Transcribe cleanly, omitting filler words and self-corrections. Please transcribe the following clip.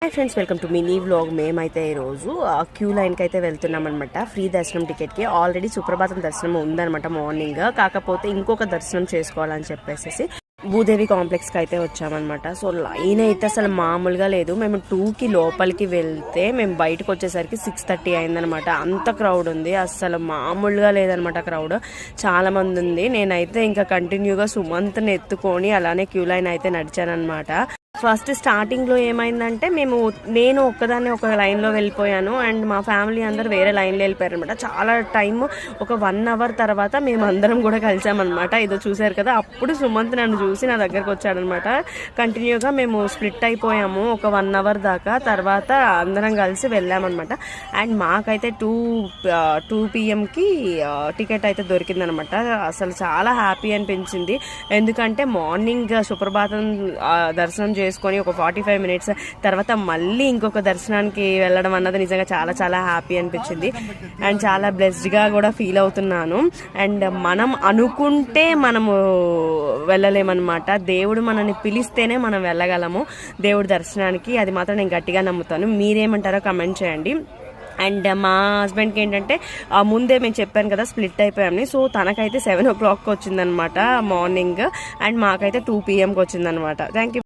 Hi friends, welcome to mini vlog. మేమైతే ఈరోజు queue లైన్కి అయితే వెళ్తున్నాం అనమాట. ఫ్రీ దర్శనం టికెట్కి. ఆల్రెడీ సుప్రభాతం దర్శనం ఉందనమాట మార్నింగ్. కాకపోతే ఇంకొక దర్శనం చేసుకోవాలని చెప్పేసి భూదేవి కాంప్లెక్స్కి అయితే వచ్చామన్నమాట. సో లైన్ అయితే అసలు మామూలుగా లేదు. మేము 2కి లోపలికి వెళ్తే మేము బయటకు వచ్చేసరికి 6:30 అయిందనమాట. అంత క్రౌడ్ ఉంది, అసలు మామూలుగా లేదనమాట. క్రౌడ్ చాలా మంది ఉంది. నేనైతే ఇంకా కంటిన్యూగా సుమంత్ని ఎత్తుకొని అలానే క్యూ లైన్ అయితే నడిచానమాట. ఫస్ట్ స్టార్టింగ్లో ఏమైందంటే నేను ఒక్కదాన్ని ఒక లైన్లో వెళ్ళిపోయాను అండ్ మా ఫ్యామిలీ అందరు వేరే లైన్లో వెళ్ళిపోయారు అనమాట. చాలా టైం, ఒక 1 అవర్ తర్వాత మేము అందరం కూడా కలిసామన్నమాట. ఇదో చూసారు కదా, అప్పుడు సుమంత్ నన్ను చూసి నా దగ్గరకు వచ్చాడనమాట. కంటిన్యూగా మేము స్ప్లిట్ అయిపోయాము ఒక 1 అవర్ దాకా. తర్వాత అందరం కలిసి వెళ్ళామన్నమాట. అండ్ మాకైతే 2 PM టికెట్ అయితే దొరికిందనమాట. అసలు చాలా హ్యాపీ అనిపించింది. ఎందుకంటే మార్నింగ్ సుప్రభాతం దర్శనం చేసుకొని ఒక 45 మినిట్స్ తర్వాత మళ్ళీ ఇంకొక దర్శనానికి వెళ్ళడం అన్నది నిజంగా చాలా చాలా హ్యాపీ అనిపించింది. అండ్ చాలా బ్లెస్డ్గా కూడా ఫీల్ అవుతున్నాను. అండ్ మనం అనుకుంటే మనము వెళ్ళలేమన్నమాట. దేవుడు మనల్ని పిలిస్తేనే మనం వెళ్ళగలము దేవుడి దర్శనానికి. అది మాత్రం నేను గట్టిగా నమ్ముతాను. మీరేమంటారో కమెంట్ చేయండి. అండ్ మా హస్బెండ్కి ఏంటంటే ముందే మేము చెప్పాను కదా స్ప్లిట్ అయిపోయామని. సో తనకైతే 7 o'clock వచ్చిందనమాట మార్నింగ్. అండ్ మాకైతే 2 PM వచ్చిందనమాట. Thank you.